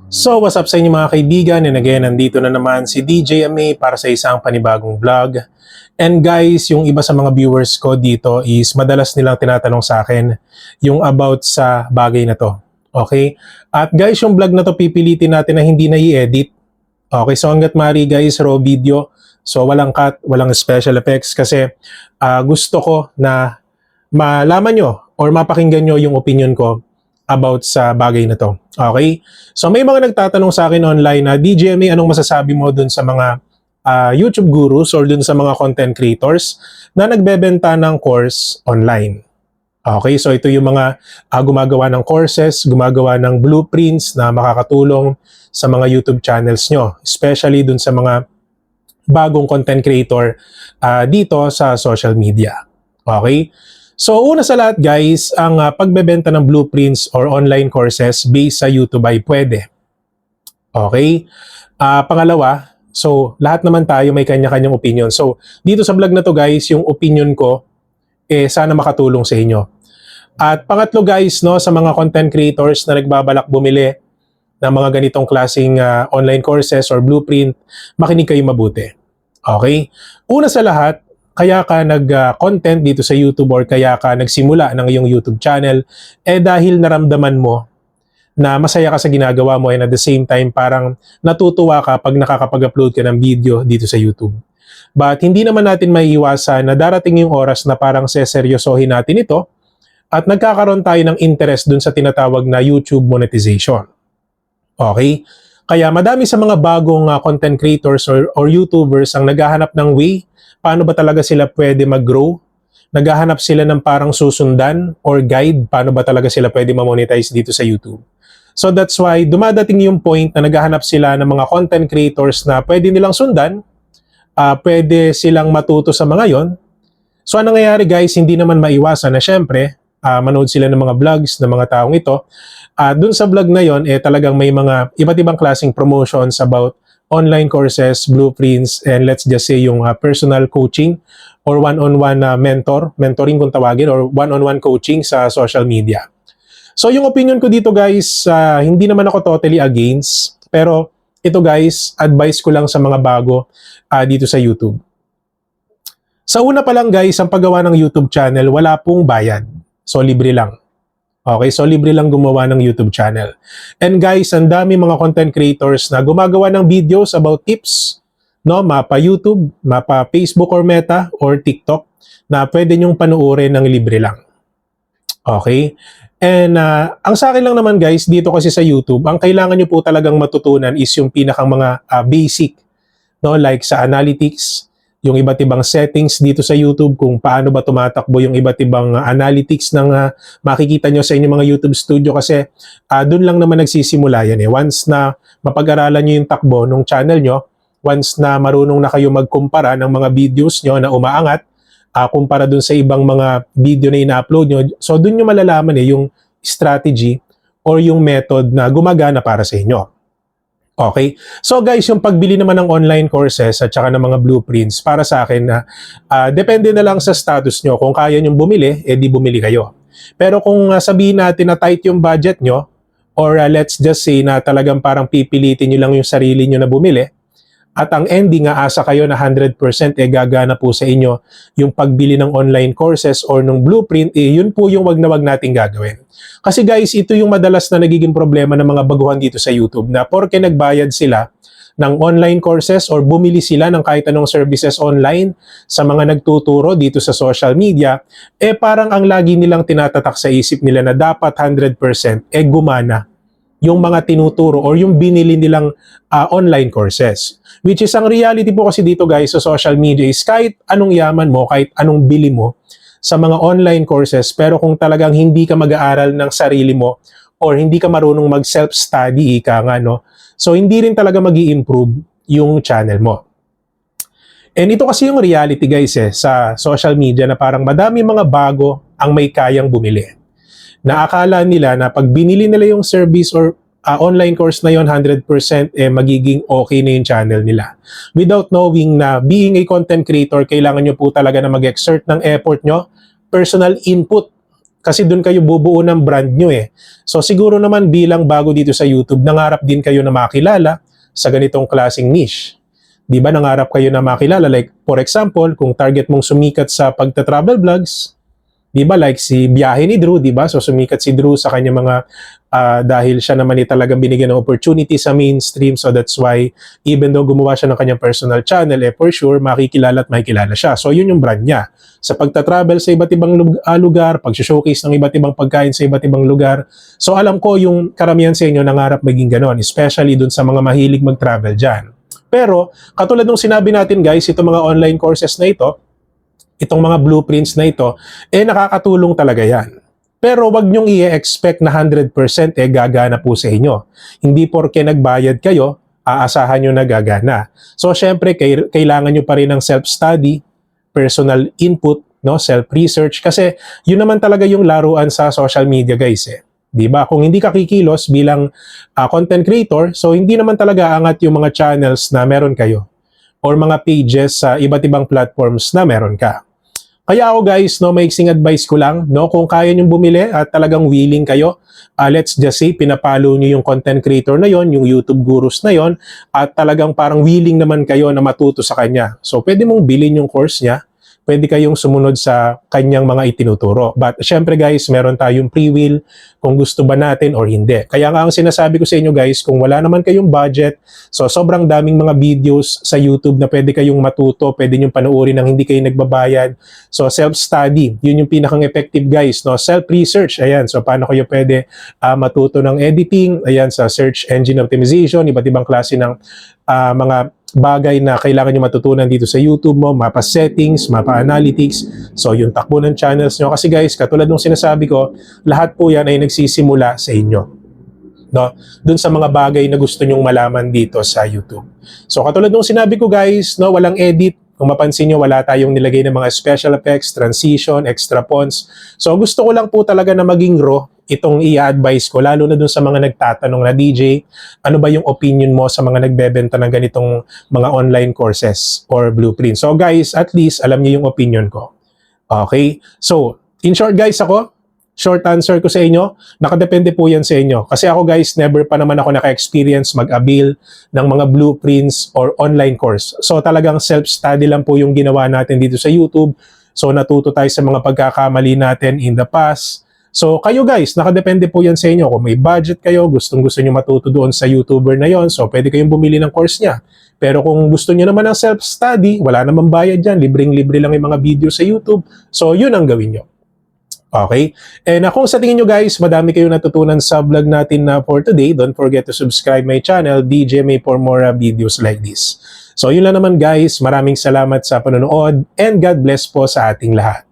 So, what's up sa inyo mga kaibigan? And again, nandito na naman si DJ MA para sa isang panibagong vlog. And guys, yung iba sa mga viewers ko dito is madalas nilang tinatanong sa akin yung about sa bagay na to. Okay? At guys, yung vlog na to pipilitin natin na hindi na i-edit. Okay, so hanggat maaari guys, raw video. So, walang cut, walang special effects kasi gusto ko na malaman nyo or mapakinggan nyo yung opinion ko about sa bagay na to. Okay? So may mga nagtatanong sa akin online na DJ May, anong masasabi mo dun sa mga YouTube gurus or dun sa mga content creators na nagbebenta ng course online. Okay? So ito yung mga gumagawa ng courses, gumagawa ng blueprints na makakatulong sa mga YouTube channels nyo. Especially dun sa mga bagong content creator dito sa social media. Okay? So una sa lahat guys, ang pagbebenta ng blueprints or online courses based sa YouTube ay pwede. Okay? Pangalawa, so lahat naman tayo may kanya-kanyang opinion. So dito sa vlog na to guys, yung opinion ko sana makatulong sa inyo. At pangatlo guys, no, sa mga content creators na nagbabalak bumili ng mga ganitong klaseng online courses or blueprint, makinig kayo mabuti. Okay? Una sa lahat, kaya ka nag-content dito sa YouTube or kaya ka nagsimula ng iyong YouTube channel, dahil naramdaman mo na masaya ka sa ginagawa mo and at the same time parang natutuwa ka pag nakakapag-upload ka ng video dito sa YouTube. But hindi naman natin maiiwasan na darating yung oras na parang seseryosohin natin ito at nagkakaroon tayo ng interest dun sa tinatawag na YouTube monetization. Okay? Kaya madami sa mga bagong content creators or YouTubers ang naghahanap ng way paano ba talaga sila pwede mag-grow? Naghahanap sila ng parang susundan or guide paano ba talaga sila pwede ma-monetize dito sa YouTube. So that's why dumadating yung point na naghahanap sila ng mga content creators na pwede nilang sundan, pwede silang matuto sa mga yon. So anong nangyayari guys, hindi naman maiwasan na syempre, manood sila ng mga vlogs ng mga taong ito. Dun sa vlog na yon, talagang may mga iba't ibang klaseng promotions about online courses, blueprints, and let's just say yung personal coaching or one-on-one mentoring kung tawagin, or one-on-one coaching sa social media. So yung opinion ko dito guys, hindi naman ako totally against, pero ito guys, advice ko lang sa mga bago dito sa YouTube. Sa una pa lang guys, ang paggawa ng YouTube channel, wala pong bayad. So libre lang. Okay, so libre lang gumawa ng YouTube channel. And guys, ang dami mga content creators na gumagawa ng videos about tips, no, mapa YouTube, mapa Facebook or Meta or TikTok na pwede nyong panuorin ng libre lang. Okay? And ang sa akin lang naman guys, dito kasi sa YouTube, ang kailangan nyo po talagang matutunan is yung pinakang mga basic, no, like sa analytics, yung iba't ibang settings dito sa YouTube, kung paano ba tumatakbo yung iba't ibang analytics ng makikita nyo sa inyong mga YouTube studio kasi doon lang naman nagsisimula yan eh. Once na mapag-aralan nyo yung takbo ng channel nyo, once na marunong na kayo magkumpara ng mga videos nyo na umaangat, kumpara dun sa ibang mga video na ina-upload nyo, so doon nyo malalaman yung strategy or yung method na gumagana para sa inyo. Okay? So guys, yung pagbili naman ng online courses at saka ng mga blueprints, para sa akin na depende na lang sa status nyo. Kung kaya nyong bumili, di bumili kayo. Pero kung sabihin natin na tight yung budget nyo, or let's just say na talagang parang pipilitin nyo lang yung sarili nyo na bumili, at ang ending asa kayo na 100% gagana po sa inyo yung pagbili ng online courses or ng blueprint, yun po yung wag na wag nating gagawin. Kasi guys, ito yung madalas na nagiging problema ng mga baguhan dito sa YouTube na porke nagbayad sila ng online courses or bumili sila ng kahit anong services online sa mga nagtuturo dito sa social media, parang ang lagi nilang tinatatak sa isip nila na dapat 100% gumana yung mga tinuturo or yung binili nilang online courses. Which is ang reality po kasi dito guys sa social media is kahit anong yaman mo, kahit anong bili mo sa mga online courses, pero kung talagang hindi ka mag-aaral ng sarili mo or hindi ka marunong mag-self-study, no? So hindi rin talaga mag-i-improve yung channel mo. And ito kasi yung reality guys sa social media na parang madami mga bago ang may kayang bumili. Naakala nila na pag binili nila yung service or online course na yon 100% magiging okay na yung channel nila. Without knowing na being a content creator, kailangan nyo po talaga na mag-exert ng effort nyo, personal input Kasi doon kayo bubuo ng brand nyo eh. So siguro naman bilang bago dito sa YouTube, nangarap din kayo na makilala sa ganitong klaseng niche. Di ba nangarap kayo na makilala? Like for example, kung target mong sumikat sa pagta-travel vlogs, di ba like si biyahe ni Drew, di ba? So sumikat si Drew sa kanya mga dahil siya naman talagang binigyan ng opportunity sa mainstream. So that's why even though gumawa siya ng kanyang personal channel, for sure makikilala at makikilala siya. So yun yung brand niya. Sa pagta-travel sa iba't ibang lugar, pag-showcase ng iba't ibang pagkain sa iba't ibang lugar. So alam ko yung karamihan sa inyo nangarap maging ganon, especially dun sa mga mahilig mag-travel dyan. Pero katulad nung sinabi natin guys, itong mga online courses na ito, itong mga blueprints na ito, nakakatulong talaga yan. Pero wag nyong i-expect na 100% gagana po sa inyo. Hindi porke nagbayad kayo, aasahan nyo na gagana. So syempre, kailangan nyo pa rin ng self-study, personal input, no, self-research, kasi yun naman talaga yung laruan sa social media guys eh. Diba? Kung hindi ka kikilos bilang content creator, so hindi naman talaga angat yung mga channels na meron kayo or mga pages sa iba't ibang platforms na meron ka. Kaya ako guys, no, maiksing advice ko lang, no, kung kaya nyong bumili at talagang willing kayo, let's just say pinapalo nyo yung content creator na yon, yung YouTube gurus na yon, at talagang parang willing naman kayo na matuto sa kanya. So pwede mong bilhin yung course niya, pwede kayong sumunod sa kanyang mga itinuturo. But syempre guys, meron tayong free will kung gusto ba natin or hindi. Kaya nga ang sinasabi ko sa inyo guys, kung wala naman kayong budget, so sobrang daming mga videos sa YouTube na pwede kayong matuto, pwede nyo panoorin nang hindi kayo nagbabayad. So self-study, yun yung pinakang effective guys, no? Self-research, ayan, so paano kayo pwede matuto ng editing, ayan, sa search engine optimization, iba't ibang klase ng mga bagay na kailangan nyo matutunan dito sa YouTube mo, mapa settings, mapa analytics, so yung takbo ng channels nyo. Kasi guys, katulad ng sinasabi ko, lahat po yan ay nagsisimula sa inyo. No? Dun sa mga bagay na gusto nyong malaman dito sa YouTube. So katulad ng sinabi ko guys, no, walang edit. Kung mapansin nyo, wala tayong nilagay ng mga special effects, transition, extra fonts. So gusto ko lang po talaga na maging raw itong i-advise ko, lalo na dun sa mga nagtatanong na DJ, ano ba yung opinion mo sa mga nagbebenta ng ganitong mga online courses or blueprints. So guys, at least alam niyo yung opinion ko. Okay? So, in short guys, short answer ko sa inyo, nakadepende po yan sa inyo. Kasi ako guys, never pa naman ako naka-experience mag-avail ng mga blueprints or online course. So talagang self-study lang po yung ginawa natin dito sa YouTube. So natuto tayo sa mga pagkakamali natin in the past. So kayo guys, nakadepende po yan sa inyo. Kung may budget kayo, gustong-gusto nyo matuto doon sa YouTuber na yon, so pwede kayong bumili ng course niya. Pero kung gusto nyo naman ng self-study, wala namang bayad dyan, libreng-libre lang yung mga video sa YouTube. So yun ang gawin nyo. Okay? And kung sa tingin nyo guys, madami kayong natutunan sa vlog natin na for today, don't forget to subscribe my channel, DJ May, for more videos like this. So yun lang naman guys, maraming salamat sa panonood and God bless po sa ating lahat.